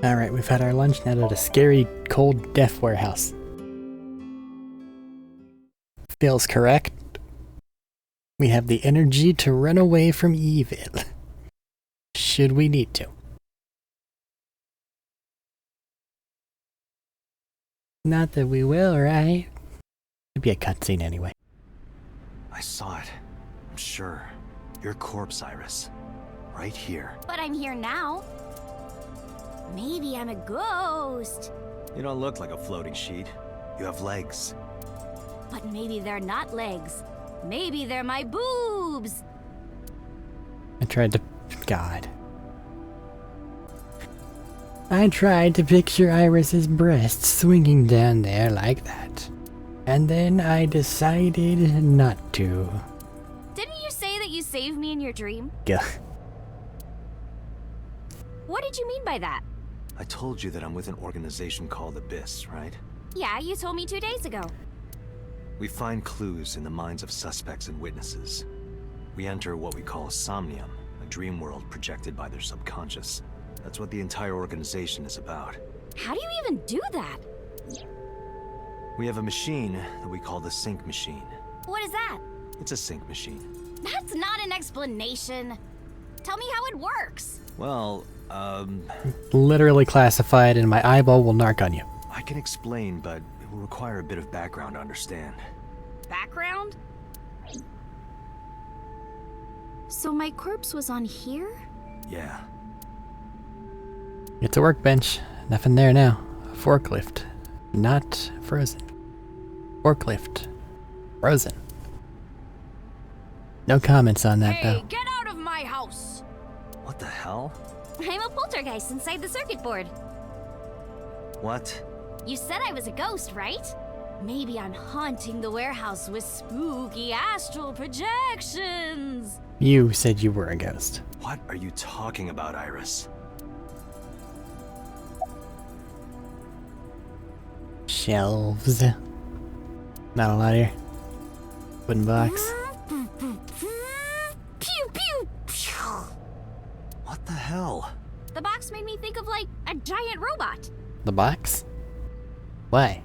Alright, we've had our lunch now at a scary, cold, death warehouse. Feels correct. We have the energy to run away from evil. Should we need to. Not that we will, right? It'd be a cutscene anyway. I saw it. I'm sure. Your corpse, Iris. Right here. But I'm here now. Maybe I'm a ghost. You don't look like a floating sheet. You have legs. But maybe they're not legs. Maybe they're my boobs. I tried to... God. I tried to picture Iris's breasts swinging down there like that. And then I decided not to. Didn't you say that you saved me in your dream? Gah. What did you mean by that? I told you that I'm with an organization called Abyss, right? Yeah, you told me 2 days ago. We find clues in the minds of suspects and witnesses. We enter what we call a Somnium, a dream world projected by their subconscious. That's what the entire organization is about. How do you even do that? We have a machine that we call the sync machine. What is that? It's a sync machine. That's not an explanation. Tell me how it works. Well, Literally classified, and my eyeball will narc on you. I can explain, but it will require a bit of background to understand. Background? So my corpse was on here? Yeah. It's a workbench. Nothing there now. Forklift. Not frozen. Forklift. Frozen. No comments on that, though. Hey, get out of my house! What the hell? I'm a poltergeist inside the circuit board. What? You said I was a ghost, right? Maybe I'm haunting the warehouse with spooky astral projections. You said you were a ghost. What are you talking about, Iris? Shelves. Not a lot here. Wooden box. Pew pew pew. What the hell? The box made me think of like a giant robot. The box? Why?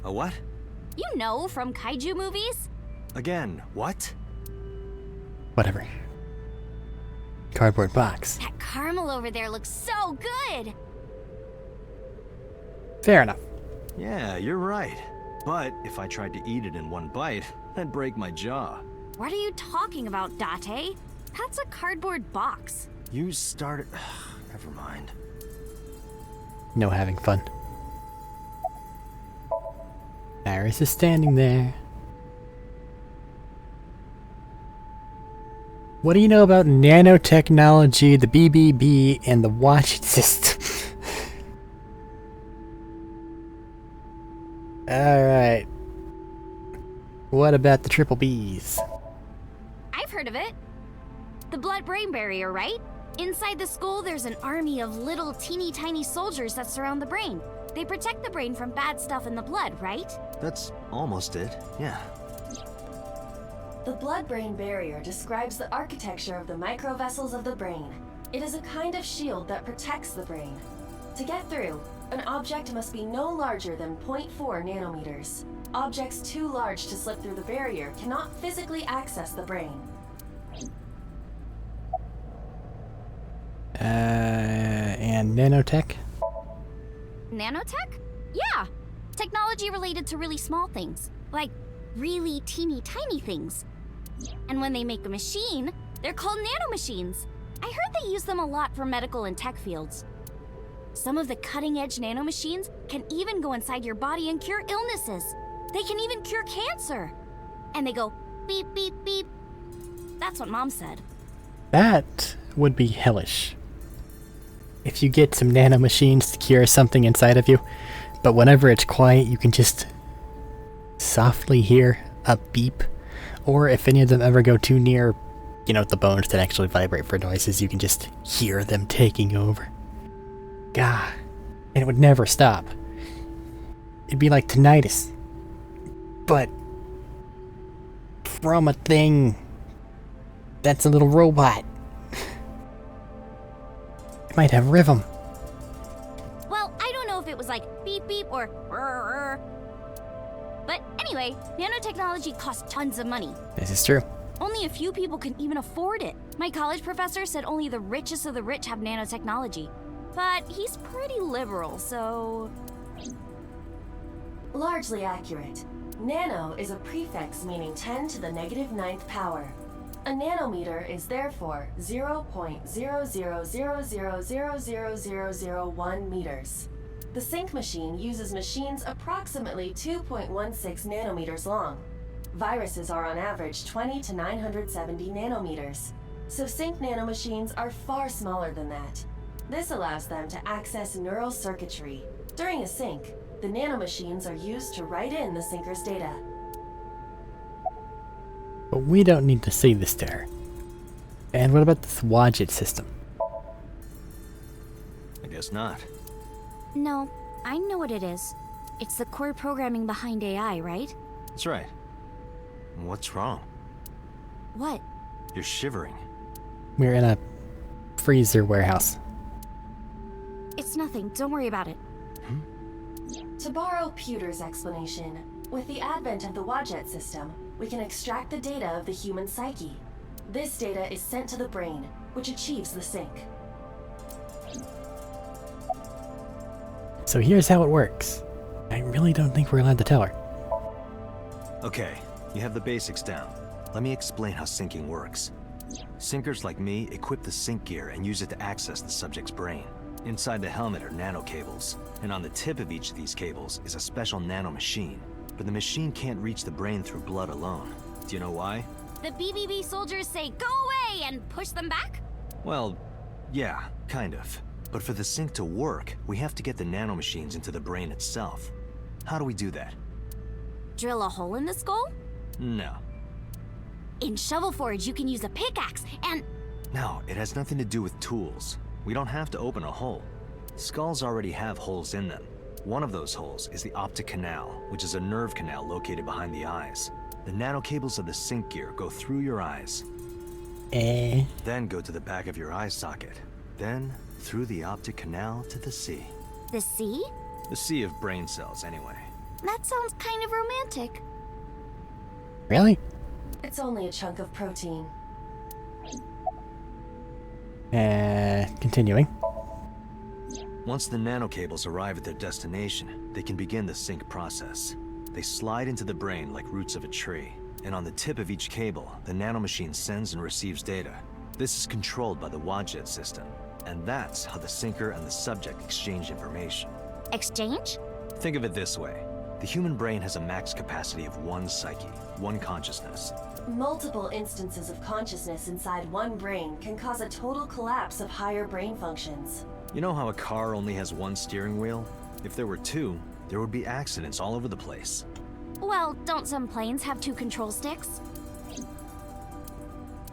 A what? You know, from kaiju movies. Again, what? Whatever. Cardboard box. That caramel over there looks so good. Fair enough. Yeah, you're right. But if I tried to eat it in one bite, I'd break my jaw. What are you talking about, Date? That's a cardboard box. You started... Never mind. No having fun. Iris is standing there. What do you know about nanotechnology, the BBB, and the watch system? Alright. What about the triple Bs? I've heard of it. The blood-brain barrier, right? Inside the skull, there's an army of little teeny tiny soldiers that surround the brain. They protect the brain from bad stuff in the blood, right? That's almost it, yeah. The blood-brain barrier describes the architecture of the microvessels of the brain. It is a kind of shield that protects the brain. To get through, an object must be no larger than 0.4 nanometers. Objects too large to slip through the barrier cannot physically access the brain. And nanotech? Nanotech? Yeah. Technology related to really small things. Like really teeny tiny things. And when they make a machine, they're called nanomachines. I heard they use them a lot for medical and tech fields. Some of the cutting-edge nanomachines can even go inside your body and cure illnesses. They can even cure cancer. And they go beep, beep, beep. That's what Mom said. That would be hellish. If you get some nanomachines to cure something inside of you, but whenever it's quiet, you can just softly hear a beep. Or if any of them ever go too near, you know, the bones that actually vibrate for noises, you can just hear them taking over. God. And it would never stop. It'd be like tinnitus. But from a thing that's a little robot. It might have rhythm. was like beep beep or rrr. But anyway, nanotechnology costs tons of money. This is true. Only a few people can even afford it. My college professor said only the richest of the rich have nanotechnology. But he's pretty liberal, so... Largely accurate. Nano is a prefix meaning 10 to the negative 9th power. A nanometer is therefore 0.0000000001 meters. The sync machine uses machines approximately 2.16 nanometers long. Viruses are on average 20 to 970 nanometers. So sync nanomachines are far smaller than that. This allows them to access neural circuitry. During a sync, the nanomachines are used to write in the syncer's data. But we don't need to say this to her. And what about this Wadjet system? I guess not. No, I know what it is. It's the core programming behind AI, right? That's right. What's wrong? What? You're shivering. We're in a freezer warehouse. It's nothing. Don't worry about it. To borrow Pewter's explanation, with the advent of the Wadjet system, we can extract the data of the human psyche. This data is sent to the brain, which achieves the sync. So here's how it works. I really don't think we're allowed to tell her. Okay, you have the basics down. Let me explain how syncing works. Syncers like me equip the sync gear and use it to access the subject's brain. Inside the helmet are nanocables, and on the tip of each of these cables is a special nanomachine. But the machine can't reach the brain through blood alone. Do you know why? The BBB soldiers say, "Go away," and push them back? Well, yeah, kind of. But for the sync to work, we have to get the nanomachines into the brain itself. How do we do that? Drill a hole in the skull? No. In Shovel Forge, you can use a pickaxe and... No, it has nothing to do with tools. We don't have to open a hole. Skulls already have holes in them. One of those holes is the optic canal, which is a nerve canal located behind the eyes. The nanocables of the sync gear go through your eyes, then go to the back of your eye socket, then through the optic canal to the sea. The sea? The sea of brain cells, anyway. That sounds kind of romantic. Really? It's only a chunk of protein. Continuing. Once the nanocables arrive at their destination, they can begin the sync process. They slide into the brain like roots of a tree, and on the tip of each cable, the nanomachine sends and receives data. This is controlled by the Wadjet system, and that's how the syncer and the subject exchange information. Exchange? Think of it this way. The human brain has a max capacity of one psyche, one consciousness. Multiple instances of consciousness inside one brain can cause a total collapse of higher brain functions. You know how a car only has one steering wheel? If there were two, there would be accidents all over the place. Well, don't some planes have 2 control sticks?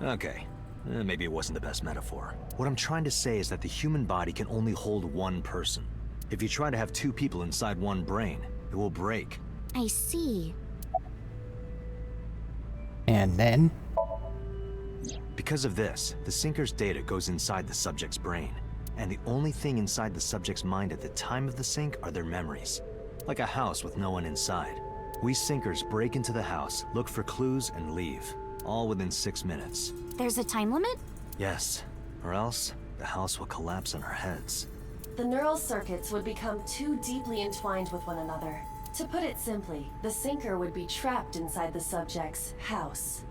Okay, maybe it wasn't the best metaphor. What I'm trying to say is that the human body can only hold one person. If you try to have 2 people inside one brain, it will break. I see. And then... Because of this, the syncer's data goes inside the subject's brain. And the only thing inside the subject's mind at the time of the sync are their memories. Like a house with no one inside. We syncers break into the house, look for clues, and leave. All within 6 minutes. There's a time limit? Yes, or else the house will collapse on our heads. The neural circuits would become too deeply entwined with one another. To put it simply, the syncer would be trapped inside the subject's house.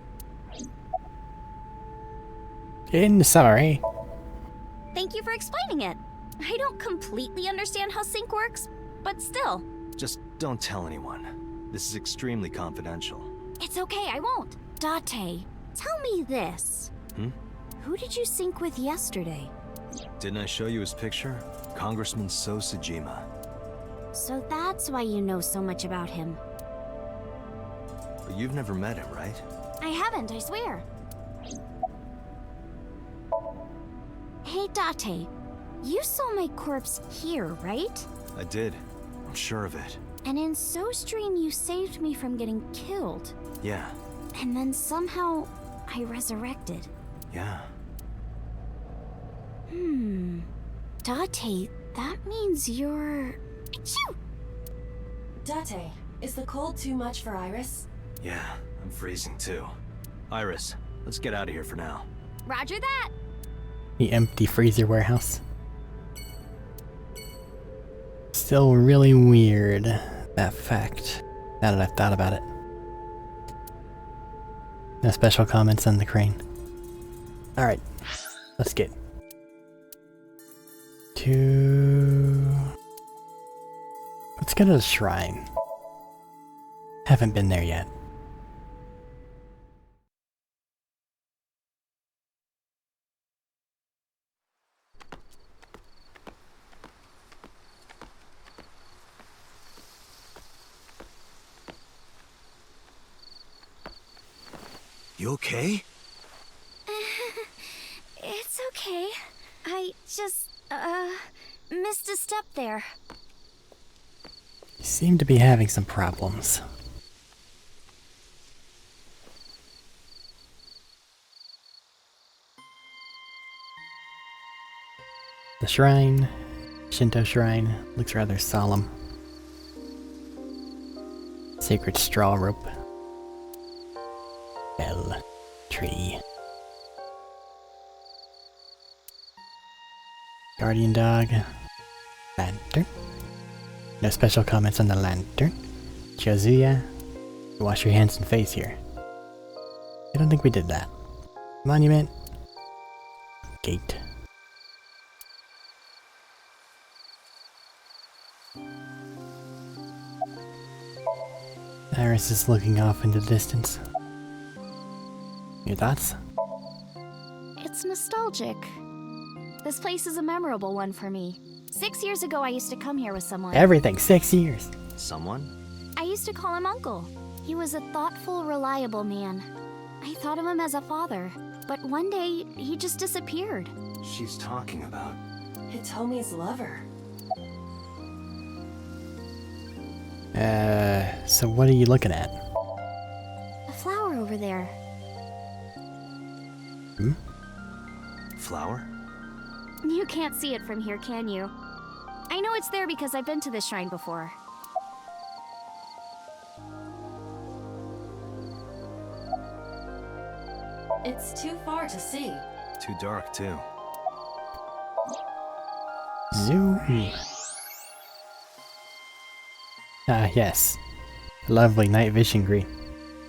In summary... Thank you for explaining it. I don't completely understand how sync works, but still. Just don't tell anyone. This is extremely confidential. It's okay, I won't. Date, tell me this. Who did you sync with yesterday? Didn't I show you his picture? Congressman So Sejima. So that's why you know so much about him. But you've never met him, right? I haven't, I swear. Hey, Date, you saw my corpse here, right? I did. I'm sure of it. And in SoStream, you saved me from getting killed. Yeah. And then somehow, I resurrected. Yeah. Date, that means you're... Achoo! Date, is the cold too much for Iris? Yeah, I'm freezing too. Iris, let's get out of here for now. Roger that. The empty freezer warehouse. Still really weird, that fact, now that I've thought about it. No special comments on the crane. Alright, let's get to... Let's go to the shrine. Haven't been there yet. You okay? It's okay. I just, missed a step there. You seem to be having some problems. The shrine, Shinto shrine, looks rather solemn. Sacred straw rope. Bell tree. Guardian dog. Lantern. No special comments on the lantern. Chozuya. Wash your hands and face here. I don't think we did that. Monument. Gate. Iris is looking off into the distance. Your thoughts? It's nostalgic. This place is a memorable one for me. 6 years ago, I used to come here with someone. Everything, 6 years. Someone? I used to call him Uncle. He was a thoughtful, reliable man. I thought of him as a father, but one day, he just disappeared. She's talking about... Hitomi's lover. So what are you looking at? A flower over there. Hmm? Flower? You can't see it from here, can you? I know it's there because I've been to this shrine before. It's too far to see. Too dark, too. Zoom. Ah, yes. Lovely night vision green.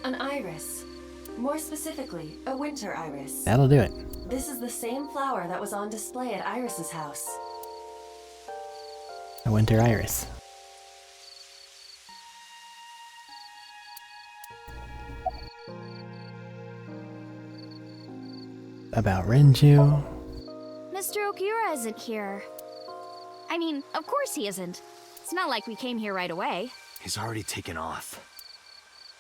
An iris. More specifically, a winter iris. That'll do it. This is the same flower that was on display at Iris's house. A winter iris. About Renju. Mr. Okura isn't here. I mean, of course he isn't. It's not like we came here right away. He's already taken off.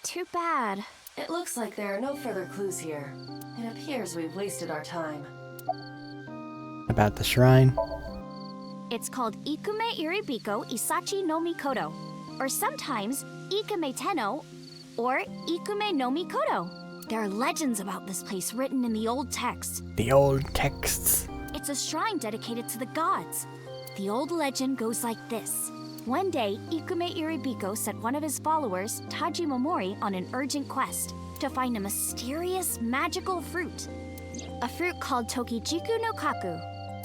Too bad. It looks like there are no further clues here. It appears we've wasted our time. About the shrine. It's called Ikume Iribiko Isachi no Mikoto, or sometimes Ikume Tenno, or Ikume no Mikoto. There are legends about this place written in the old texts. The old texts. It's a shrine dedicated to the gods. The old legend goes like this. One day, Ikume Iribiko sent one of his followers, Taji Momori, on an urgent quest to find a mysterious magical fruit. A fruit called Tokijiku no Kaku.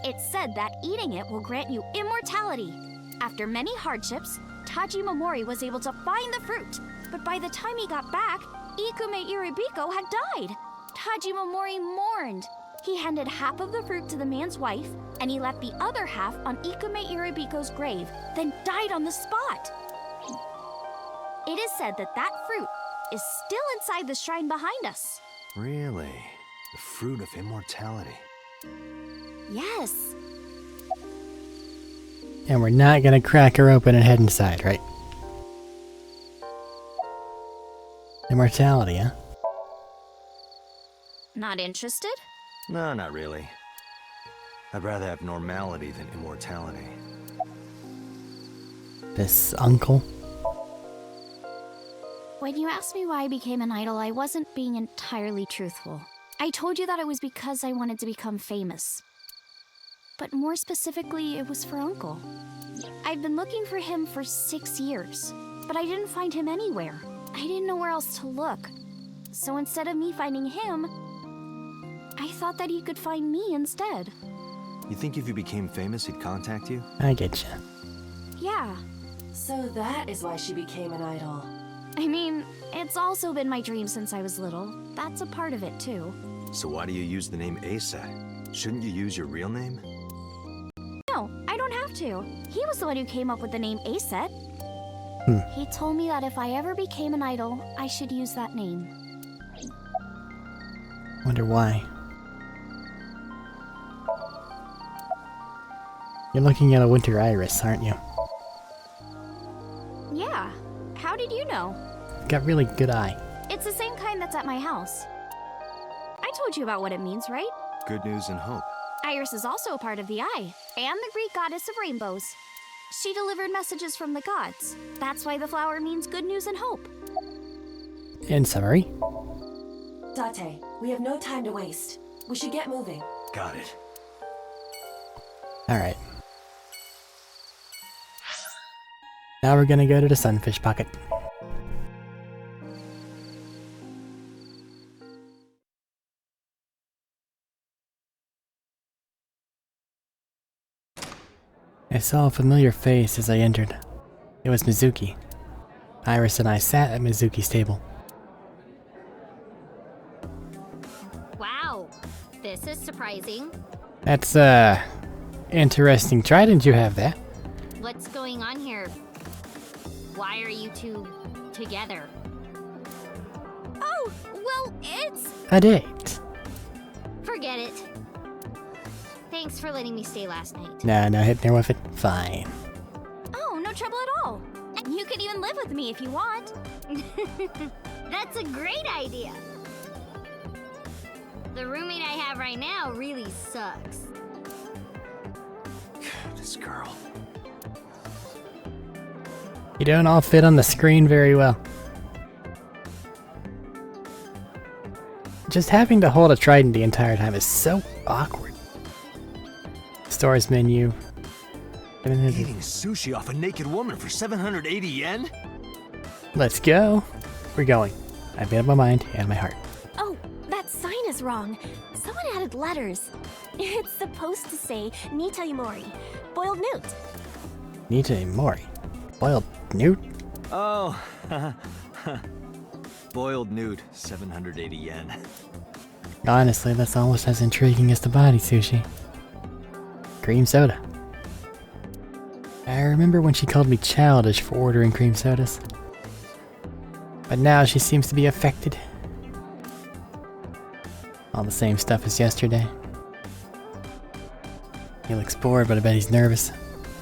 It's said that eating it will grant you immortality. After many hardships, Taji Momori was able to find the fruit, but by the time he got back, Ikume Iribiko had died. Taji Momori mourned. He handed half of the fruit to the man's wife, and he left the other half on Ikume Iribiko's grave, then died on the spot. It is said that that fruit is still inside the shrine behind us. Really? The fruit of immortality. Yes. And we're not gonna crack her open and head inside, right? Immortality, huh? Not interested? No, not really. I'd rather have normality than immortality. This uncle. When you asked me why I became an idol, I wasn't being entirely truthful. I told you that it was because I wanted to become famous. but more specifically, it was for Uncle. I've been looking for him for 6 years, but I didn't find him anywhere. I didn't know where else to look. So instead of me finding him, I thought that he could find me instead. You think if you became famous, he'd contact you? I getcha. Yeah. So that is why she became an idol. I mean, it's also been my dream since I was little. That's a part of it, too. So why do you use the name Aset? Shouldn't you use your real name? No, I don't have to. He was the one who came up with the name Aset. He told me that if I ever became an idol, I should use that name. Wonder why. You're looking at a winter iris, aren't you? Yeah. How did you know? Got really good eye. It's the same kind that's at my house. I told you about what it means, right? Good news and hope. Iris is also a part of the eye, and the Greek goddess of rainbows. She delivered messages from the gods. That's why the flower means good news and hope. In summary, Date, we have no time to waste. We should get moving. Got it. alright. Now we're gonna go to the sunfish pocket. I saw a familiar face as I entered. It was Mizuki. Iris and I sat at Mizuki's table. Wow, this is surprising. That's, interesting. Try, didn't you have that? What's going on here? Why are you two together? Oh, well, it's... A date. Forget it. Thanks for letting me stay last night. No hitting her with it? Fine. Oh, no trouble at all. You could even live with me if you want. That's a great idea. The roommate I have right now really sucks. This girl. You don't all fit on the screen very well. Just having to hold a trident the entire time is so awkward. Store's menu. Eating sushi off a naked woman for 780 yen? Let's go. We're going. I've made up my mind and my heart. Oh, that sign is wrong. Someone added letters. It's supposed to say Nita Imori, boiled newt. Nita Mori. Boiled newt? Oh, boiled newt, 780 yen. Honestly, that's almost as intriguing as the body sushi. Cream soda. I remember when she called me childish for ordering cream sodas. But now she seems to be affected. All the same stuff as yesterday. He looks bored, but I bet he's nervous.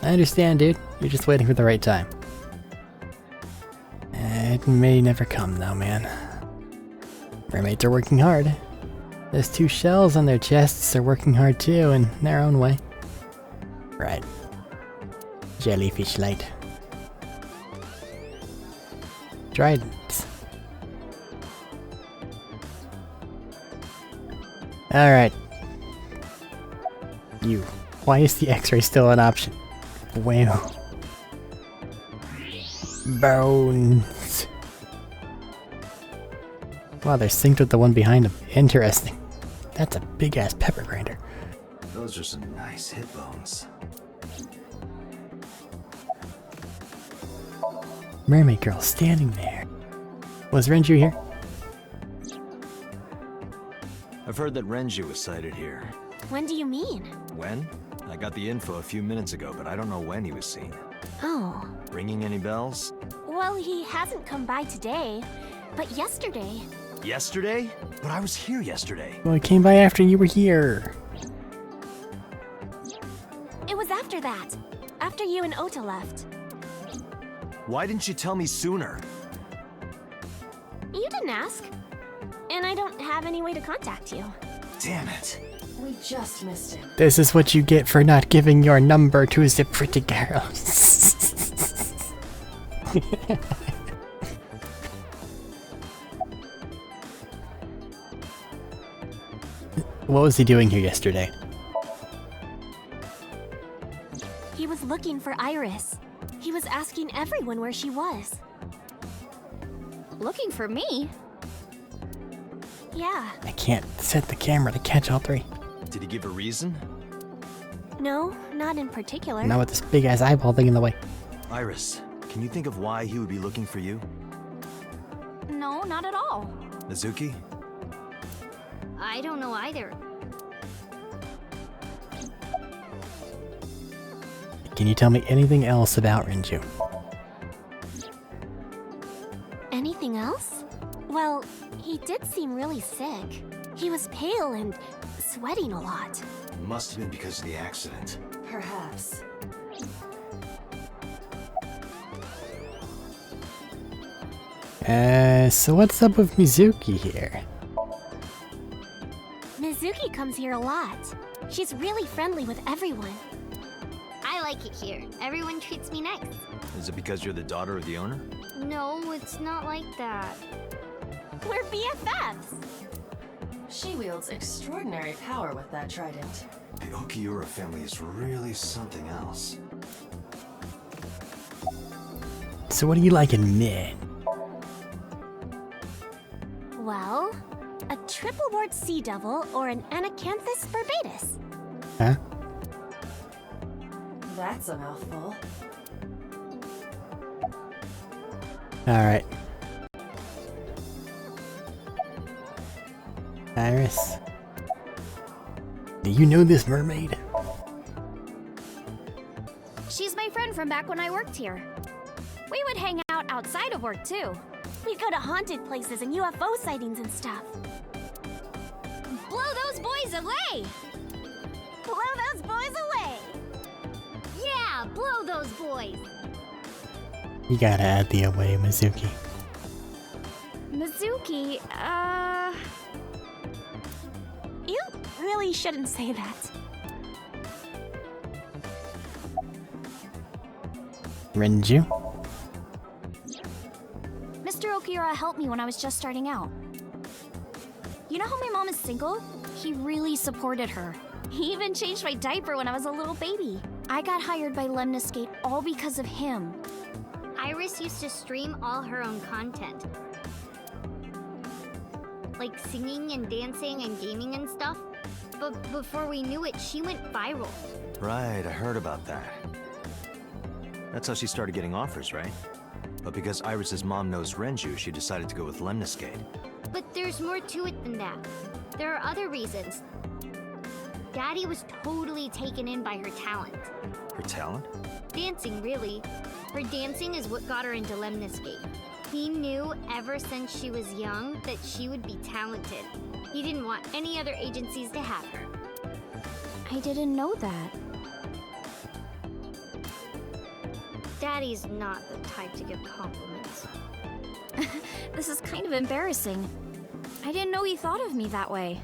I understand, dude. You're just waiting for the right time. It may never come, though, man. Mermaids are working hard. Those two shells on their chests are working hard too, in their own way. Right. Jellyfish light. Tridents. Alright. You. Why is the X-ray still an option? Wow. Bones. Wow, they're synced with the one behind them. Interesting. That's a big-ass pepper grinder. Those are some nice hip bones. Mermaid girl standing there. Was Renju here? I've heard that Renju was sighted here. When do you mean? When? I got the info a few minutes ago, but I don't know when he was seen. Oh. Ringing any bells? Well, he hasn't come by today, but yesterday. Yesterday? But I was here yesterday. Well, he came by after you were here. It was after that. After you and Ota left. Why didn't you tell me sooner? You didn't ask. And I don't have any way to contact you. Damn it. We just missed him. This is what you get for not giving your number to the pretty girls. What was he doing here yesterday? He was looking for Iris. He was asking everyone where she was. Looking for me? Yeah. I can't set the camera to catch all three. Did he give a reason? No, not in particular. Not with this big ass eyeball thing in the way. Iris, can you think of why he would be looking for you? No, not at all. Mizuki? I don't know either. Can you tell me anything else about Renju? Anything else? Well, he did seem really sick. He was pale and sweating a lot. It must have been because of the accident. Perhaps. So what's up with Mizuki here? Mizuki comes here a lot. She's really friendly with everyone. I like it here. Everyone treats me nice. Is it because you're the daughter of the owner? No, it's not like that. We're BFFs. She wields extraordinary power with that trident. The Okiura family is really something else. So what do you like in men? Well, a triple wart sea devil or an Anacanthus barbatus. Huh? That's a mouthful. Alright. Iris. Do you know this mermaid? She's my friend from back when I worked here. We would hang out outside of work too. We'd go to haunted places and UFO sightings and stuff. Blow those boys away! Blow those boys away! Yeah, blow those boys! You gotta add the away, Mizuki. Mizuki, You really shouldn't say that. Renju? Mr. Okiura helped me when I was just starting out. You know how my mom is single? He really supported her. He even changed my diaper when I was a little baby. I got hired by Lemniscate all because of him. Iris used to stream all her own content. Like singing and dancing and gaming and stuff. But before we knew it, she went viral. Right, I heard about that. That's how she started getting offers, right? But because Iris's mom knows Renju, she decided to go with Lemniscate. But there's more to it than that. There are other reasons. Daddy was totally taken in by her talent. Her talent? Dancing, really. Her dancing is what got her into Lemniscate. He knew ever since she was young that she would be talented. He didn't want any other agencies to have her. I didn't know that. Daddy's not the type to give compliments. This is kind of embarrassing. I didn't know he thought of me that way.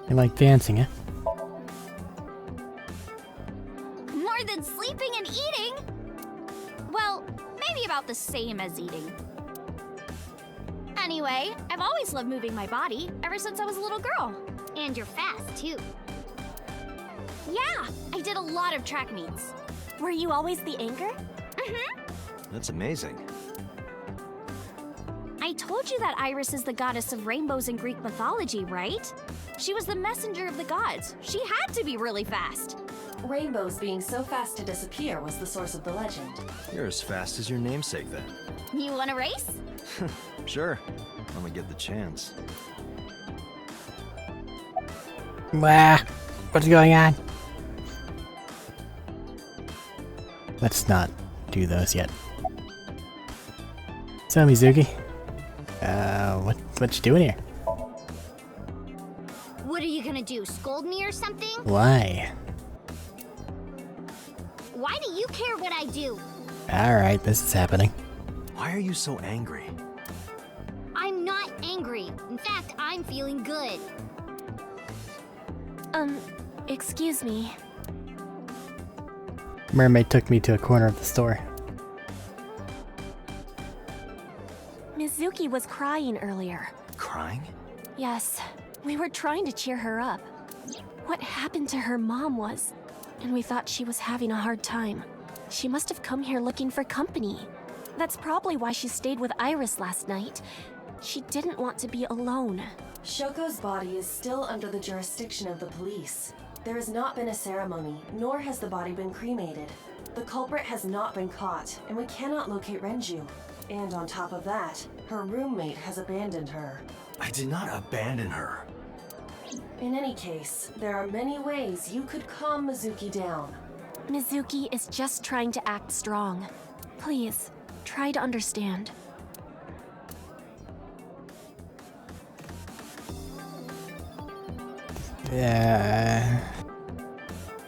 You like dancing, eh? More than sleeping and eating? Well, maybe about the same as eating. Anyway, I've always loved moving my body, ever since I was a little girl. And you're fast, too. Yeah, I did a lot of track meets. Were you always the anchor? That's amazing. I told you that Iris is the goddess of rainbows in Greek mythology, right? She was the messenger of the gods. She had to be really fast. Rainbows being so fast to disappear was the source of the legend. You're as fast as your namesake, then. You want to race? Sure, when we get the chance. Wah! What's going on? Let's not do those yet. So, Mizuki, what you doing here? What are you gonna do, scold me or something? Why? Why do you care what I do? Alright, this is happening. Why are you so angry? I'm not angry. In fact, I'm feeling good. Excuse me. Mermaid took me to a corner of the store. Mizuki was crying earlier. crying? Yes, we were trying to cheer her up. What happened to her mom was, and we thought she was having a hard time. She must have come here looking for company. That's probably why she stayed with Iris last night. She didn't want to be alone. Shoko's body is still under the jurisdiction of the police. There has not been a ceremony, nor has the body been cremated. The culprit has not been caught, and we cannot locate Renju. And on top of that, her roommate has abandoned her. I did not abandon her. In any case, there are many ways you could calm Mizuki down. Mizuki is just trying to act strong. Please, try to understand.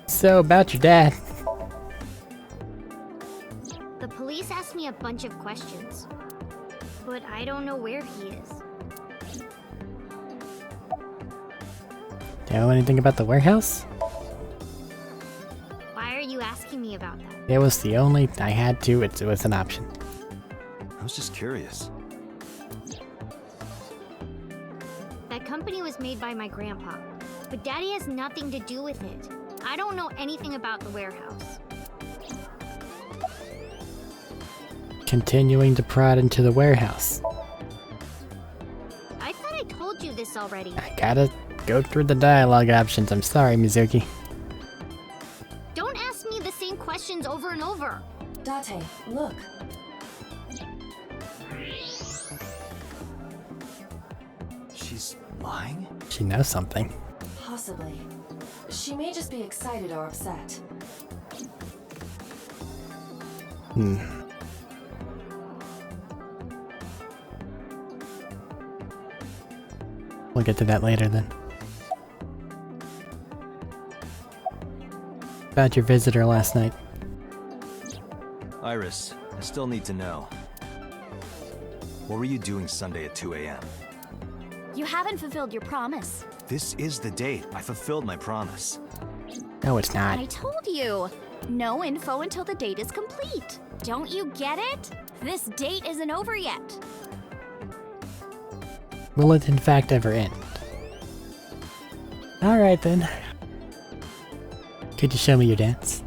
So, about your dad. The police asked me a bunch of questions, but I don't know where he is. Do you know anything about the warehouse? Why are you asking me about that? It was the only I had to. It was an option. I was just curious. That company was made by my grandpa, but Daddy has nothing to do with it. I don't know anything about the warehouse. Continuing to prod into the warehouse. I thought I told you this already. I gotta go through the dialogue options. I'm sorry, Mizuki. Don't ask me the same questions over and over. Date, look. She's lying? She knows something. Possibly. She may just be excited or upset. We'll get to that later then. About your visitor last night. Iris, I still need to know. What were you doing Sunday at 2 a.m.? You haven't fulfilled your promise. This is the date. I fulfilled my promise. No, it's I not. told you. No info until the date is complete. Don't you get it? This date isn't over yet. Will it in fact ever end? Alright then. Could you show me your dance?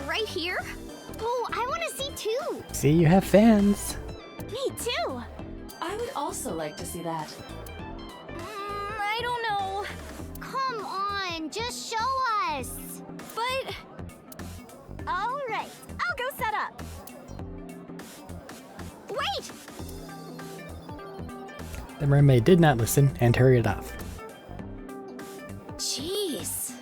Right here? Oh, I want to see too. See, you have fans. Me too! I would also like to see that. I don't know. Come on, just show us. But Alright, I'll go set up. wait! The mermaid did not listen and hurried off. Jeez.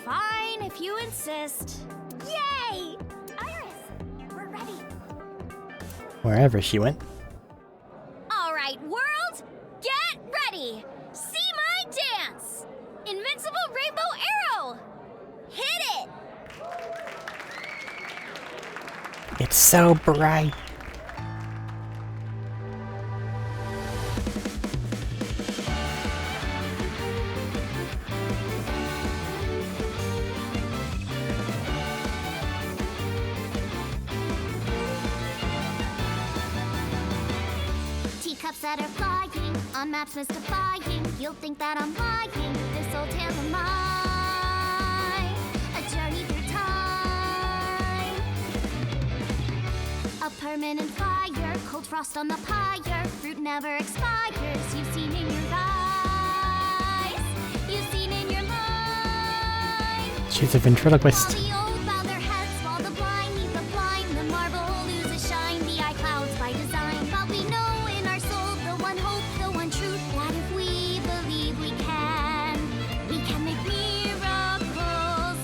Fine, if you insist. Yay! Iris, we're ready. Wherever she went. All right, world, get ready. See my dance. Invincible Rainbow Arrow. Hit it. It's so bright. Teacups that are flying, on maps mystifying. You'll think that I'm lying. This old tale of mine, a journey through time. A permanent fire, cold frost on the pyre. Fruit never expires. You've seen in your eyes, you've seen in your mind. She's a ventriloquist. All the old bow their heads while the blind meet the blind. The marble loses shine, the eye clouds by design. But we know in our soul the one hope, the one truth, that if we believe we can make miracles.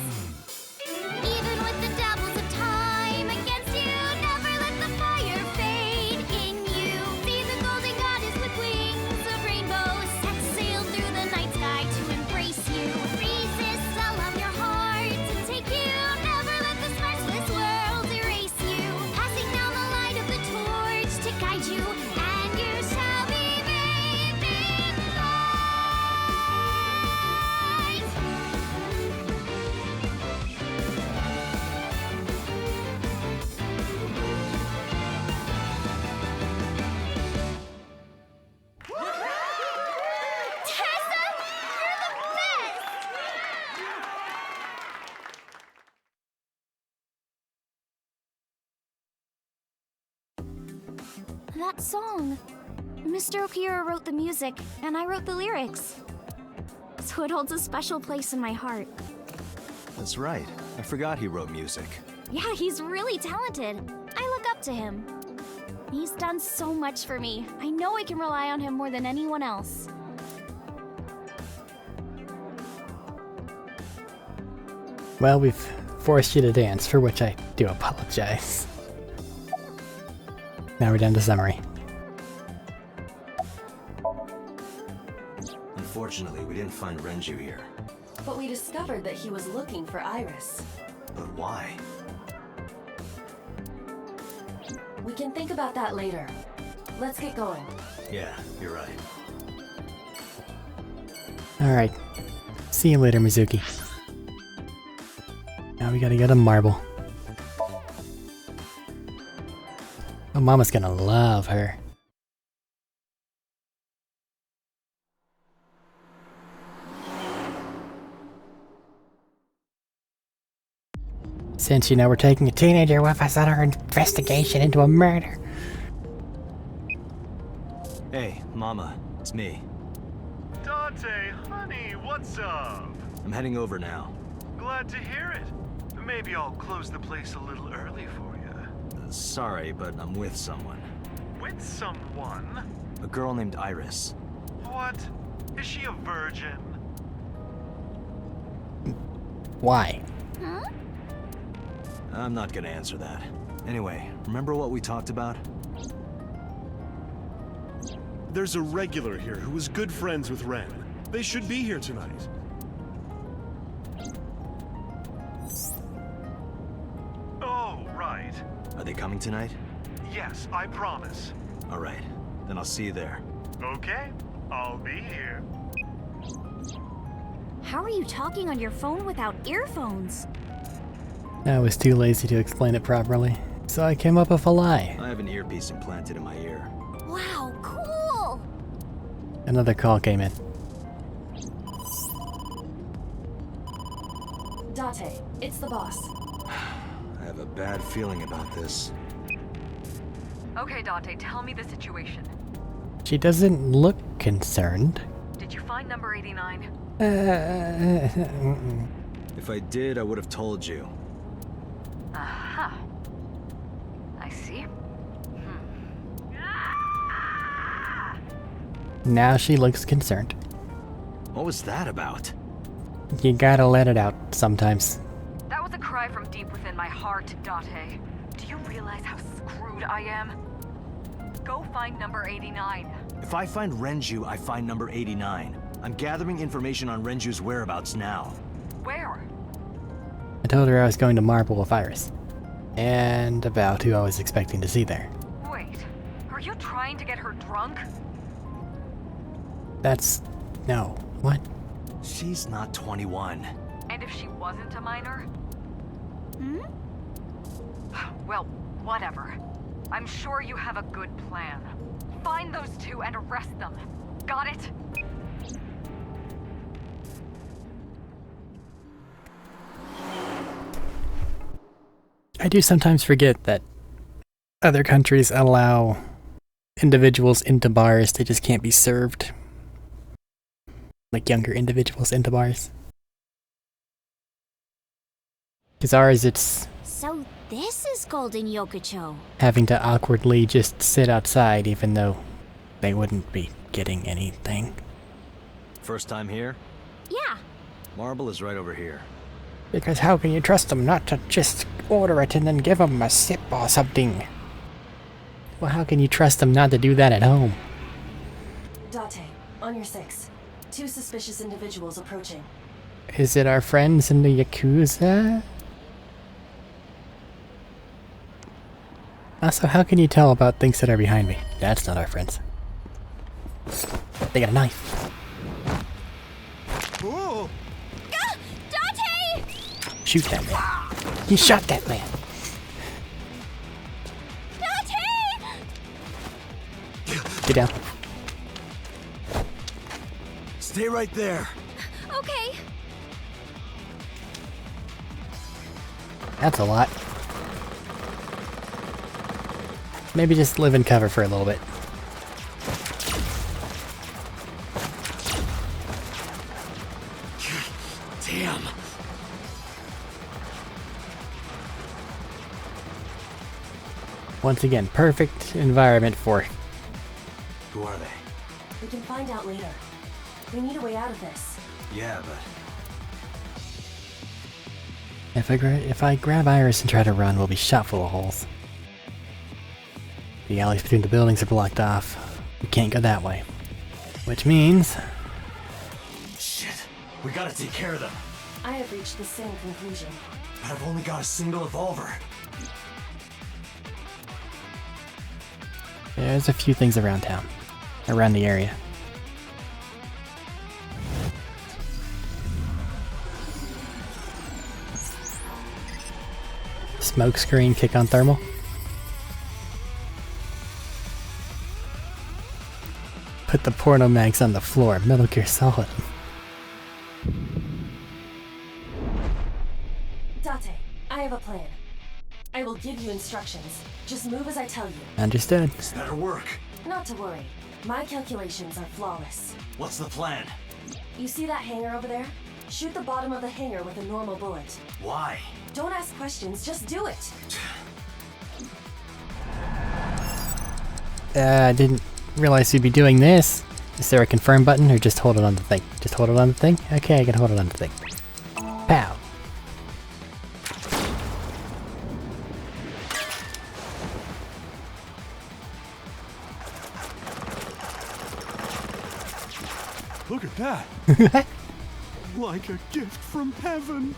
Even with the devils of time against you, never let the fire fade in you. See the golden goddess with wings of rainbows set sail through the night sky to embrace you. Resist, allow your heart to take you That song. Mr. Okira wrote the music, and I wrote the lyrics. So it holds a special place in my heart. That's right. I forgot he wrote music. Yeah, he's really talented. I look up to him. He's done so much for me. I know I can rely on him more than anyone else. Well, we've forced you to dance, for which I do apologize. Now we're down to summary. Unfortunately, we didn't find Renju here. But we discovered that he was looking for Iris. But why? We can think about that later. Let's get going. Yeah, you're right. Alright. See you later, Mizuki. Now we gotta go to Marble. Oh, Mama's gonna love her. Since you know we're taking a teenager with us on our investigation into a murder. Hey, Mama, it's me. Dante, honey, what's up? I'm heading over now. Glad to hear it. Maybe I'll close the place a little early for you. Sorry, but I'm with someone. With someone? A girl named Iris. What? Is she a virgin? Why? Huh? I'm not gonna answer that. Anyway, remember what we talked about? There's a regular here who was good friends with Ren. They should be here tonight. Oh, right. Are they coming tonight? Yes, I promise. Alright, then I'll see you there. Okay, I'll be here. How are you talking on your phone without earphones? I was too lazy to explain it properly, so I came up with a lie. I have an earpiece implanted in my ear. Wow, cool! Another call came in. Date, it's the boss. I have a bad feeling about this. Okay, Dante, tell me the situation. She doesn't look concerned. Did you find number 89? If I did, I would have told you. Aha. I see. Now she looks concerned. What was that about? You gotta let it out sometimes. That was a cry from deep within my heart, Dante. Do you realize how screwed I am? Go find number 89. If I find Renju, I find number 89. I'm gathering information on Renju's whereabouts now. Where? I told her I was going to Marble with Iris. And about who I was expecting to see there. Wait, are you trying to get her drunk? That's... no. What? She's not 21. And if she wasn't a minor? Hmm? Well, whatever. I'm sure you have a good plan. Find those two and arrest them. Got it? I do sometimes forget that other countries allow individuals into bars, they just can't be served. Like younger individuals into bars. Because ours, it's So this is Golden Yokocho. having to awkwardly just sit outside even though they wouldn't be getting anything. First time here? Yeah. Marble is right over here. Because how can you trust them not to just order it and then give them a sip or something? Well, how can you trust them not to do that at home? Date, on your 6. 2 suspicious individuals approaching. Is it our friends in the Yakuza? Also, how can you tell about things that are behind me? That's not our friends. They got a knife. Oh! Dante! Shoot that man. He shot that man. Dante! Get down. Stay right there. Okay. That's a lot. Maybe just live in cover for a little bit. Damn. Once again, perfect environment for... Who are they? We can find out later. We need a way out of this. Yeah, but If I grab Iris and try to run, we'll be shot full of holes. The alleys between the buildings are blocked off. We can't go that way. Which means... shit. We gotta take care of them. I have reached the same conclusion. But I've only got a single revolver. There's a few things around town. Around the area. Smoke screen, kick on thermal. Put the porno mags on the floor. Metal Gear Solid. Date, I have a plan. I will give you instructions. Just move as I tell you. Understood. This better work. Not to worry. My calculations are flawless. What's the plan? You see that hangar over there? Shoot the bottom of the hangar with a normal bullet. Why? Don't ask questions, just do it. I didn't realize you'd be doing this. Is there a confirm button or just hold it on the thing? Just hold it on the thing? Okay, I can hold it on the thing. Pow. Look at that. Like a gift from heaven.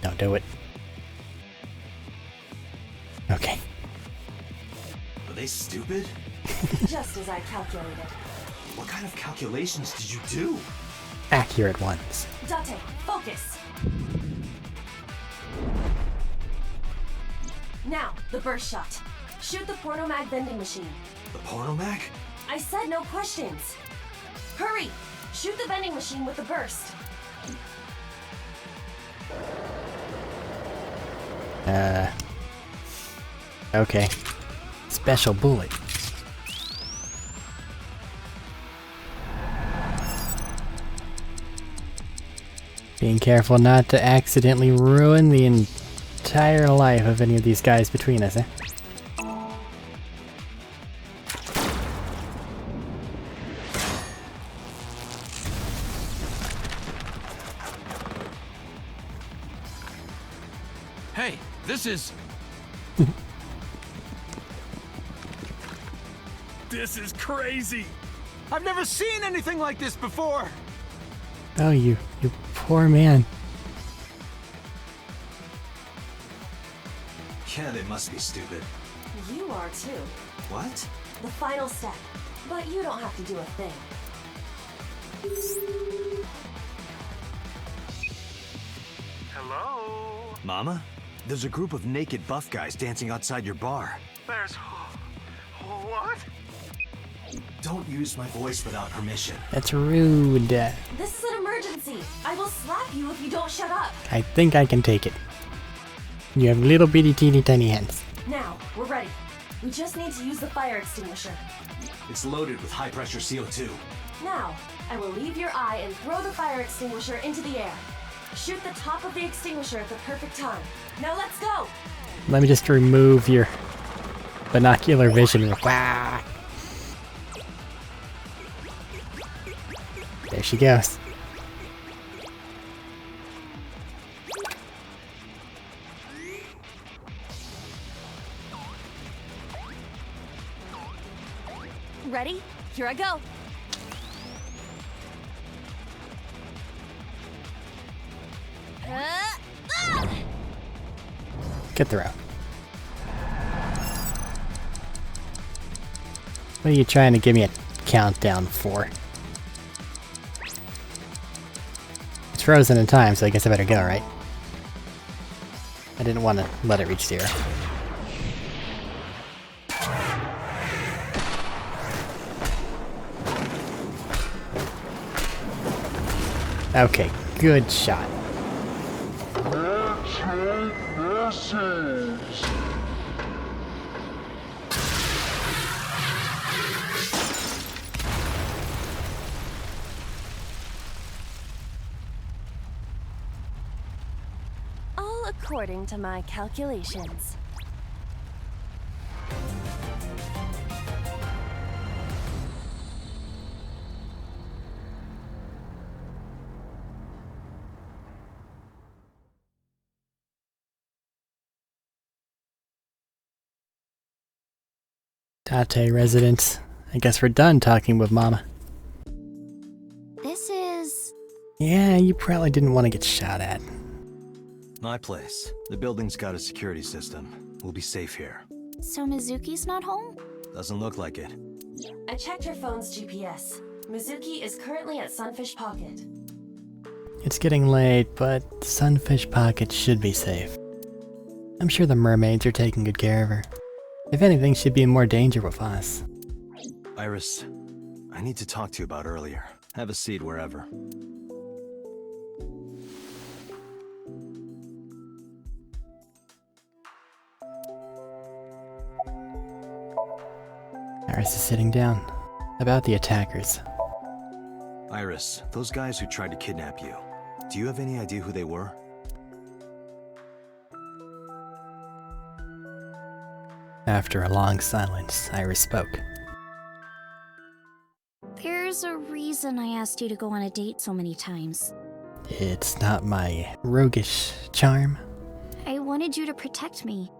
Don't do it. Okay. Are they stupid? Just as I calculated. What kind of calculations did you do? Accurate ones. Date, focus. Now, the burst shot. Shoot the porno mag vending machine. The porno mag? I said no questions. Hurry! Shoot the vending machine with the burst. Okay. Special bullet. Being careful not to accidentally ruin the entire life of any of these guys between us, eh? Hey, this is... This is crazy. I've never seen anything like this before! Oh, you poor man. Yeah, they must be stupid. You are too. What? The final step. But you don't have to do a thing. Hello? Mama? There's a group of naked buff guys dancing outside your bar. There's... what? Don't use my voice without permission. That's rude. This is an emergency. I will slap you if you don't shut up. I think I can take it. You have little bitty teeny tiny hands. Now, we're ready. We just need to use the fire extinguisher. It's loaded with high-pressure CO2. Now, I will leave your eye and throw the fire extinguisher into the air. Shoot the top of the extinguisher at the perfect time. Now let's go! Let me just remove your binocular vision. Wah! There she goes. Ready? Here I go. Get through. What are you trying to give me a countdown for? It's frozen in time, so I guess I better go, right? I didn't want to let it reach 0. Okay, good shot. All according to my calculations. Tate residence. I guess we're done talking with Mama. This is... Yeah, you probably didn't want to get shot at. My place. The building's got a security system. We'll be safe here. So Mizuki's not home? Doesn't look like it. I checked her phone's GPS. Mizuki is currently at Sunfish Pocket. It's getting late, but Sunfish Pocket should be safe. I'm sure the mermaids are taking good care of her. If anything, she'd be in more danger with us. Iris, I need to talk to you about earlier. Have a seat wherever. Iris is sitting down. About the attackers. Iris, those guys who tried to kidnap you, do you have any idea who they were? After a long silence, Iris spoke. There's a reason I asked you to go on a date so many times. It's not my roguish charm. I wanted you to protect me.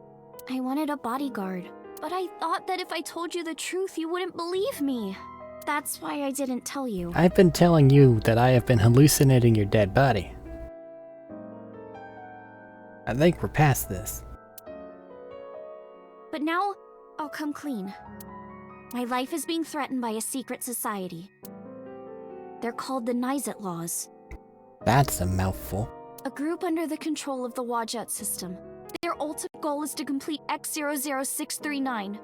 I wanted a bodyguard. But I thought that if I told you the truth, you wouldn't believe me. That's why I didn't tell you. I've been telling you that I have been hallucinating your dead body. I think we're past this. But now, I'll come clean. My life is being threatened by a secret society. They're called the Nizet Laws. That's a mouthful. A group under the control of the Wadjet system. Their ultimate goal is to complete X00639.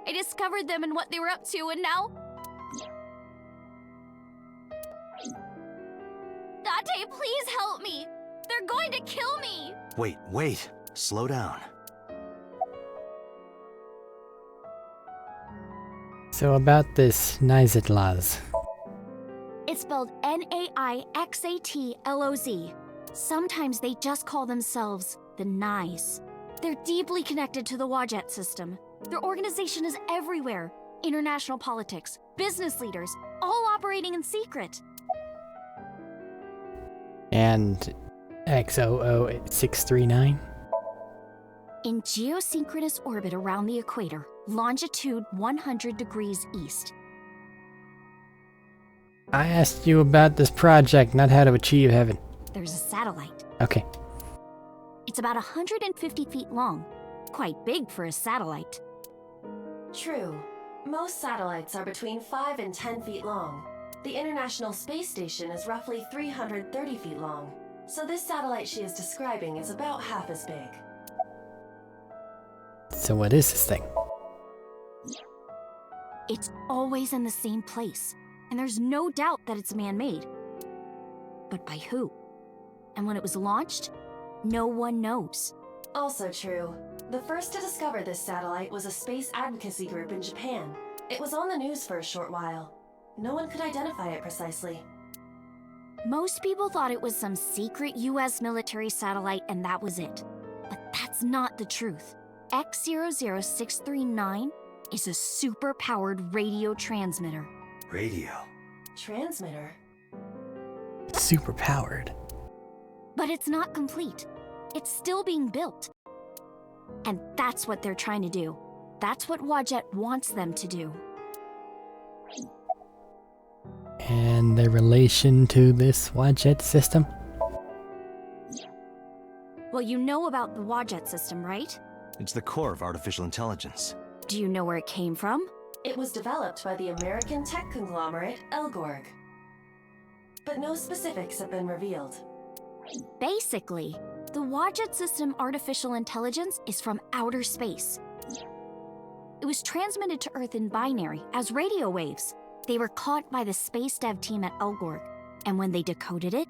I discovered them and what they were up to, and now... Date, please help me! They're going to kill me! Wait. Slow down. So about this Nizet Laws. It's spelled Naixatloz. Sometimes they just call themselves the Nice. They're deeply connected to the Wadjet system. Their organization is everywhere. International politics, business leaders, all operating in secret. And X00639? In geosynchronous orbit around the equator, longitude 100 degrees east. I asked you about this project, not how to achieve heaven. There's a satellite. Okay. It's about 150 feet long. Quite big for a satellite. True. Most satellites are between 5 and 10 feet long. The International Space Station is roughly 330 feet long. So this satellite she is describing is about half as big. So what is this thing? It's always in the same place, and there's no doubt that it's man-made. But by who? And when it was launched, no one knows. Also true. The first to discover this satellite was a space advocacy group in Japan. It was on the news for a short while. No one could identify it precisely. Most people thought it was some secret US military satellite and that was it. But that's not the truth. X00639 is a super-powered radio transmitter. Radio? Transmitter? Super powered. But it's not complete. It's still being built. And that's what they're trying to do. That's what Wadjet wants them to do. And the relation to this Wadjet system? Well, you know about the Wadjet system, right? It's the core of artificial intelligence. Do you know where it came from? It was developed by the American tech conglomerate Elgorg. But no specifics have been revealed. Basically, the Wadjet system artificial intelligence is from outer space. It was transmitted to Earth in binary as radio waves. They were caught by the space dev team at Elgorg, and when they decoded it,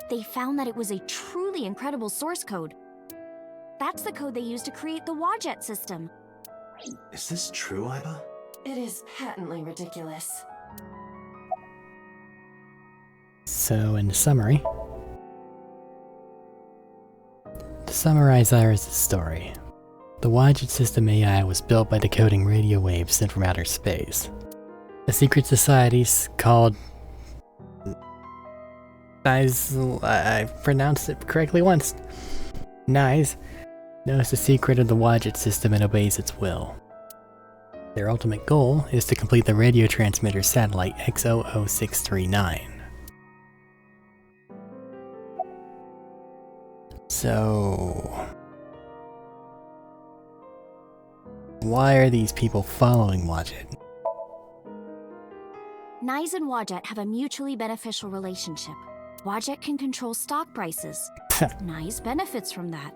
they found that it was a truly incredible source code. That's the code they use to create the Wadjet system. Is this true, Iba? It is patently ridiculous. So, in summary, to summarize Iris' story, the Wadjet system AI was built by decoding radio waves sent from outer space. A secret society's called NISE, I pronounced it correctly once. NISE knows the secret of the Wadjet system and obeys its will. Their ultimate goal is to complete the radio transmitter satellite X00639. So, why are these people following Wadjet? NISE and Wadjet have a mutually beneficial relationship. Wadjet can control stock prices. NISE benefits from that.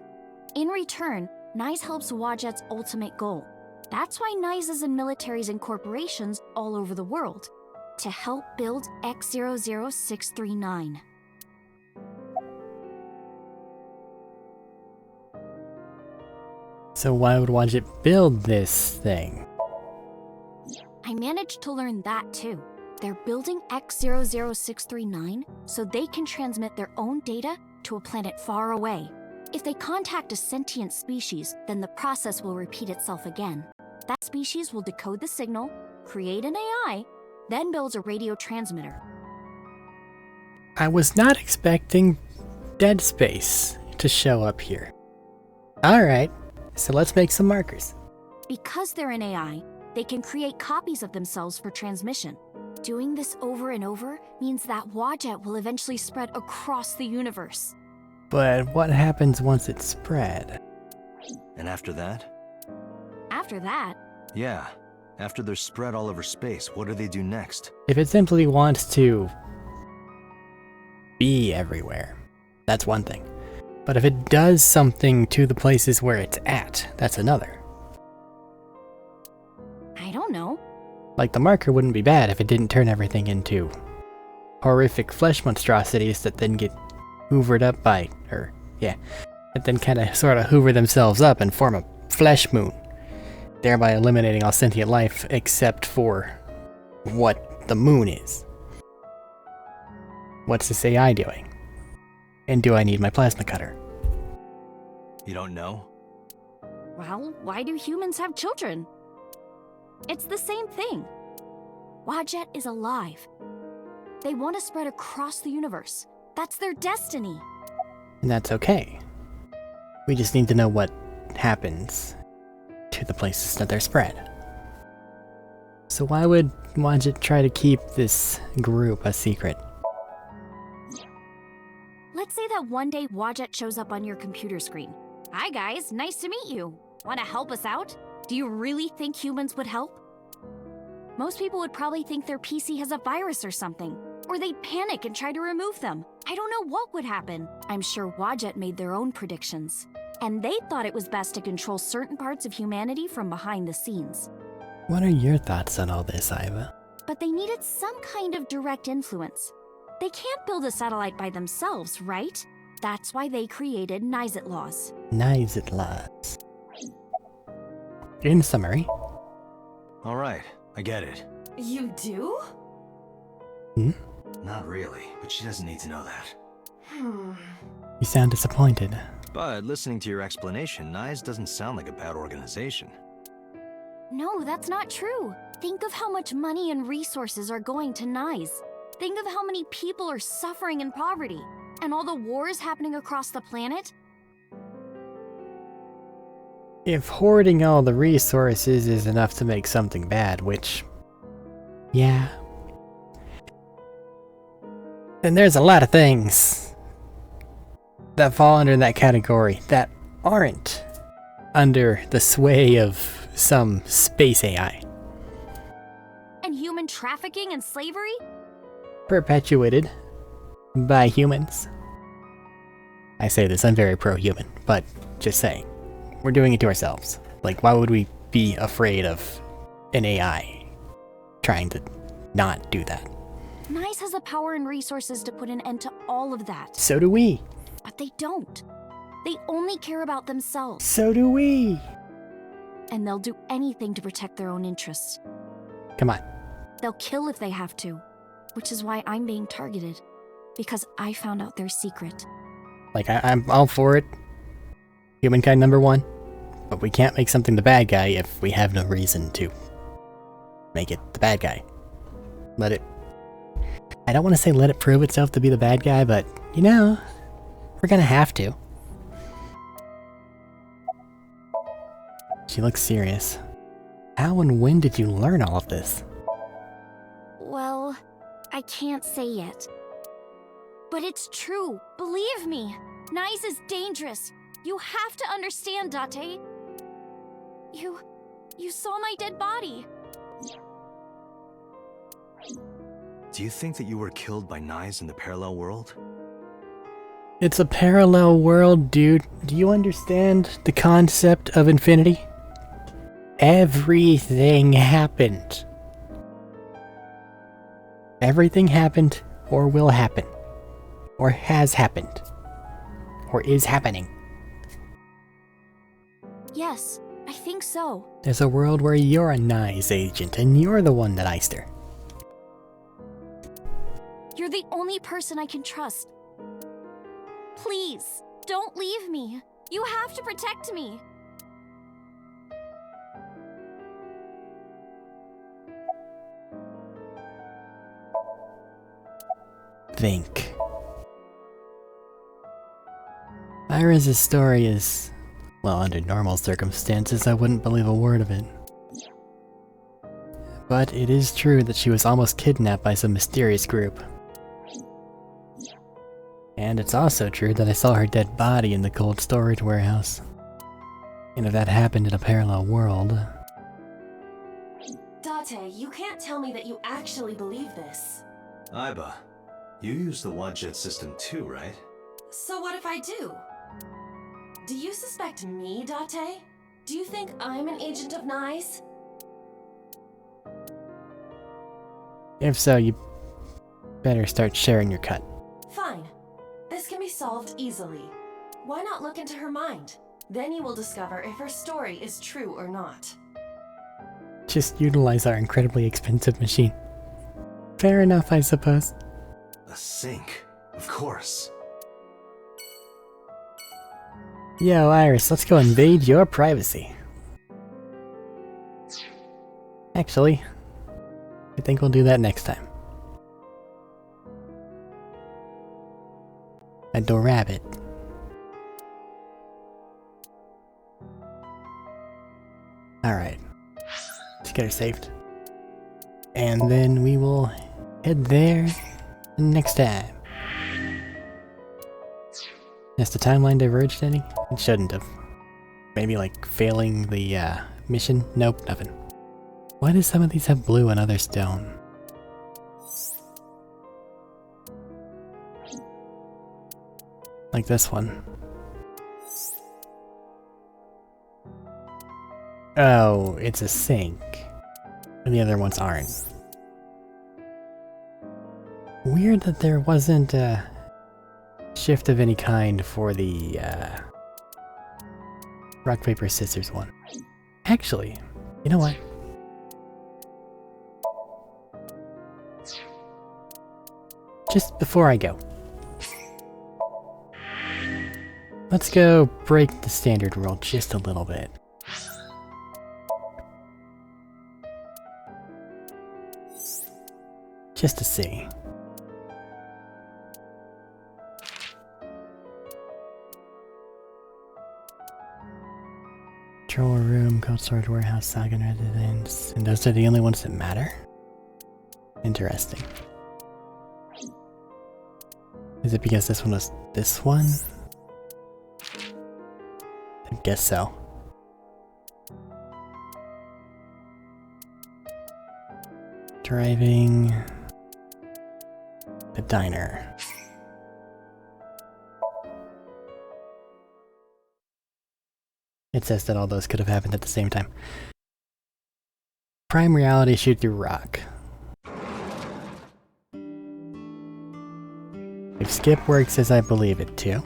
In return, NISE helps Wadjet's ultimate goal. That's why NISE is in militaries and corporations all over the world, to help build X00639. So why would Wadjet build this thing? I managed to learn that too. They're building X00639 so they can transmit their own data to a planet far away. If they contact a sentient species, then the process will repeat itself again. That species will decode the signal, create an AI, then builds a radio transmitter. I was not expecting Dead Space to show up here. Alright, so let's make some markers. Because they're an AI, they can create copies of themselves for transmission. Doing this over and over means that Wadjet will eventually spread across the universe. But what happens once it's spread? And after that? After that, Yeah. After they're spread all over space, what do they do next? If it simply wants to be everywhere, that's one thing. But if it does something to the places where it's at, that's another. I don't know. Like, the marker wouldn't be bad if it didn't turn everything into horrific flesh monstrosities that then get hoovered up by, that then kind of sort of hoover themselves up and form a flesh moon, thereby eliminating all sentient life except for what the moon is. What's this AI doing? And do I need my plasma cutter? You don't know? Well, why do humans have children? It's the same thing. Wadjet is alive. They want to spread across the universe. That's their destiny. And that's okay. We just need to know what happens to the places that they're spread. So why would Wadjet try to keep this group a secret? Let's say that one day Wadjet shows up on your computer screen. Hi guys, nice to meet you. Want to help us out? Do you really think humans would help? Most people would probably think their PC has a virus or something, or they'd panic and try to remove them. I don't know what would happen. I'm sure Wadjet made their own predictions, and they thought it was best to control certain parts of humanity from behind the scenes. What are your thoughts on all this, Iva? But they needed some kind of direct influence. They can't build a satellite by themselves, right? That's why they created NISET laws. NISET laws. In summary. Alright, I get it. You do? Not really, but she doesn't need to know that. You sound disappointed. But listening to your explanation, NISE doesn't sound like a bad organization. No, that's not true. Think of how much money and resources are going to NISE. Think of how many people are suffering in poverty, and all the wars happening across the planet. If hoarding all the resources is enough to make something bad, which, yeah, then there's a lot of things that fall under that category that aren't under the sway of some space AI. And human trafficking and slavery? Perpetuated by humans. I say this, I'm very pro-human, but just saying. We're doing it to ourselves. Like, why would we be afraid of an AI trying to not do that? NISE has the power and resources to put an end to all of that. So do we. But they don't. They only care about themselves, So do we. and they'll do anything to protect their own interests. Come on. They'll kill if they have to, which is why I'm being targeted, because I found out their secret. Like, I'm all for it. Humankind number one. But we can't make something the bad guy if we have no reason to make it the bad guy. Let it... I don't want to say let it prove itself to be the bad guy, but, you know, we're gonna have to. She looks serious. How and when did you learn all of this? Well, I can't say yet. But it's true, believe me. Nyes is dangerous. You have to understand, Date. You saw my dead body. Do you think that you were killed by Nyes in the parallel world? It's a parallel world, dude. Do you understand the concept of infinity? Everything happened. Everything happened, or will happen, or has happened, or is happening. Yes, I think so. There's a world where you're a Nyes agent, and you're the one that iced her. You're the only person I can trust. Please, don't leave me. You have to protect me. Think. Iris' story is... well, under normal circumstances, I wouldn't believe a word of it. But it is true that she was almost kidnapped by some mysterious group. And it's also true that I saw her dead body in the cold storage warehouse. And if that happened in a parallel world... Date, you can't tell me that you actually believe this. Aiba, you use the Wadjet system too, right? So what if I do? Do you suspect me, Date? Do you think I'm an agent of Nyes? If so, you better start sharing your cut. Fine. This can be solved easily. Why not look into her mind? Then you will discover if her story is true or not. Just utilize our incredibly expensive machine. Fair enough, I suppose. A sink, of course. Yo, Iris, let's go invade your privacy. Actually, I think we'll do that next time. A rabbit. Alright. Let's get her saved. And then we will head there next time. Has the timeline diverged any? It shouldn't have. Maybe like failing the mission? Nope, nothing. Why do some of these have blue and others don't? Like this one. Oh, it's a sink. And the other ones aren't. Weird that there wasn't a shift of any kind for the rock, paper, scissors one. Actually, you know what? Just before I go, let's go break the standard rule just a little bit. Just to see. Control room, cold storage warehouse, Sagan residence, and those are the only ones that matter? Interesting. Is it because this one was this one? I guess so. Driving the diner. It says that all those could have happened at the same time. Prime reality shoot through rock. If skip works as I believe it to,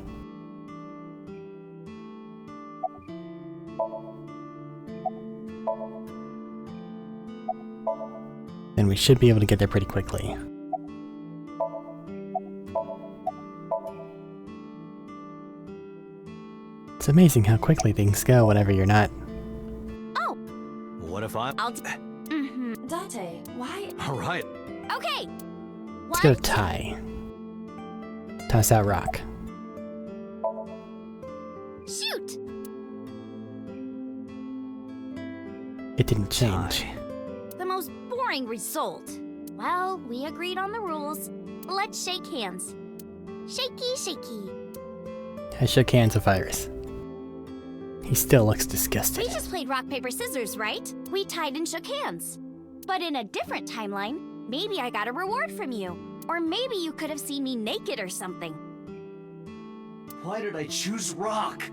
Then we should be able to get there pretty quickly. It's amazing how quickly things go whenever you're not. Oh, What if I'm... Dante, why? Alright. okay. Let's go to tie. Toss out rock. Shoot! It didn't change. The most boring result. Well, we agreed on the rules. Let's shake hands. Shaky, shaky. I shook hands with Iris. He still looks disgusted. We just played rock, paper, scissors, right? We tied and shook hands. But in a different timeline, maybe I got a reward from you. Or maybe you could have seen me naked or something. Why did I choose rock?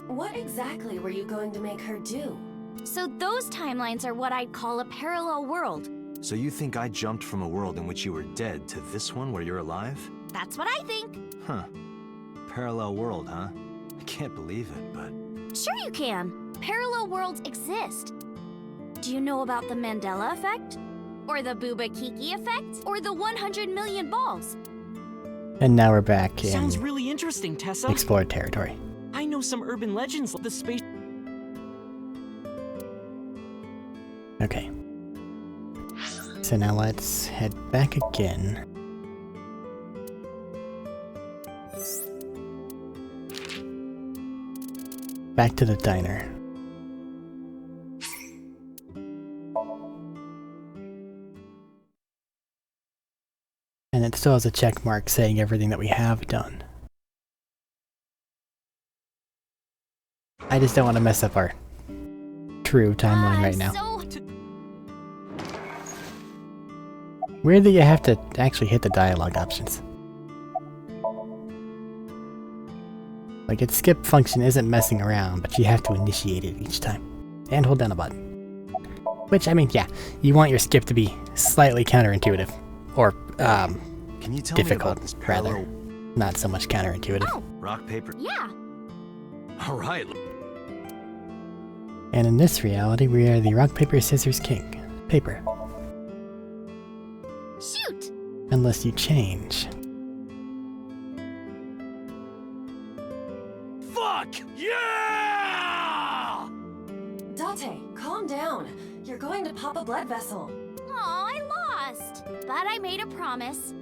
What exactly were you going to make her do? So those timelines are what I'd call a parallel world. So you think I jumped from a world in which you were dead to this one where you're alive? That's what I think. Huh. Parallel world, huh? I can't believe it, but... Sure you can. Parallel worlds exist. Do you know about the Mandela effect? Or the Booba Kiki effect? Or the 100 million balls? And now we're back in Sounds really interesting, Tessa. explored territory. I know some urban legends like the space. Okay. So now let's head back again. Back to the diner. And it still has a check mark saying everything that we have done. I just don't want to mess up our true timeline right now. Weird that you have to actually hit the dialogue options. Like, its skip function isn't messing around, but you have to initiate it each time. And hold down a button. Which, I mean, yeah, you want your skip to be slightly counterintuitive. Or, Can you tell difficult, me about this rather. parallel... Not so much counterintuitive. Oh, Rock, paper... yeah. Alright. And in this reality, we are the rock, paper, scissors king. Paper. Shoot! Unless you change. Fuck! Yeah! Dante, calm down. You're going to pop a blood vessel. Aw, I lost. But I made a promise.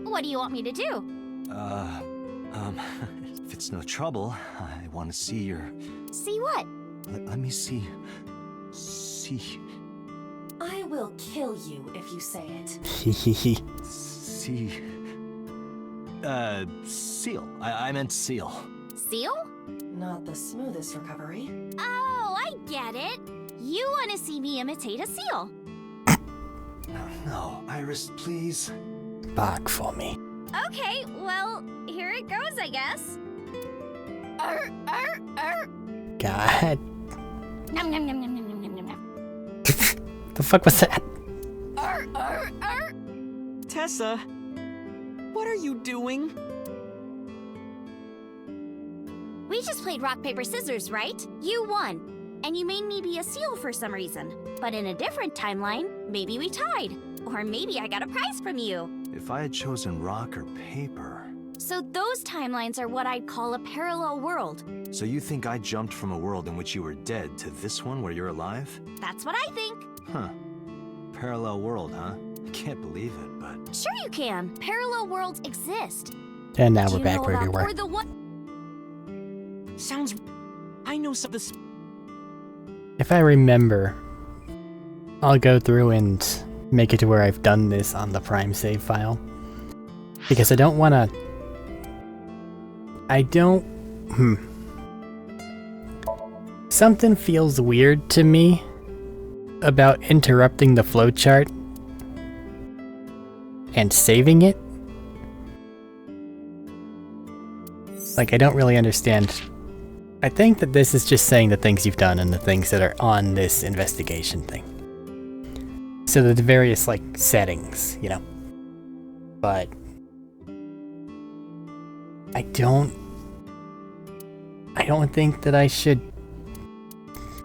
What do you want me to do? If it's no trouble, I want to see your... See what? Let me see... See... I will kill you if you say it. Hehehe. See... seal. I meant seal. Seal? Not the smoothest recovery. Oh, I get it. You want to see me imitate a seal. No, Iris, please. Bark for me. Okay, well, here it goes, I guess. God. Nom nom nom nom nom nom nom nom. The fuck was that? Tessa, what are you doing? We just played rock, paper, scissors, right? You won. And you made me be a seal for some reason. But in a different timeline, maybe we tied. Or maybe I got a prize from you. If I had chosen rock or paper... So those timelines are what I'd call a parallel world. So you think I jumped from a world in which you were dead to this one where you're alive? That's what I think. Huh. Parallel world, huh? I can't believe it, but... Sure you can. Parallel worlds exist. And now Do we're you back know where we about- were. Or the one... Sounds. I know some of this. If I remember, I'll go through and make it to where I've done this on the Prime save file. Because I don't want to... Something feels weird to me about interrupting the flowchart and saving it. Like, I don't really understand. I think that this is just saying the things you've done and the things that are on this investigation thing. So the various, like, settings, you know. But I don't think that I should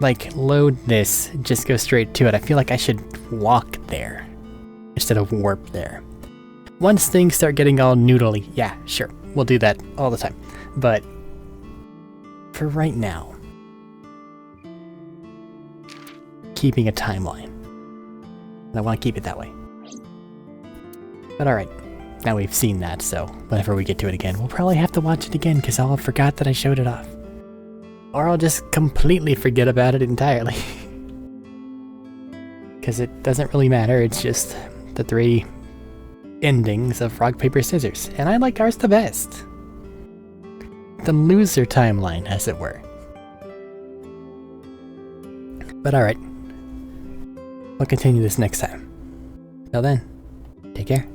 like, load this, just go straight to it. I feel like I should walk there instead of warp there. Once things start getting all noodly, yeah, sure, we'll do that all the time. But for right now, keeping a timeline. And I want to keep it that way. But alright, now we've seen that, so whenever we get to it again, we'll probably have to watch it again because I'll have forgot that I showed it off. Or I'll just completely forget about it entirely. Because it doesn't really matter, it's just the 3 endings of rock, paper, scissors. And I like ours the best. The loser timeline, as it were. But alright. We'll continue this next time. Till then, take care.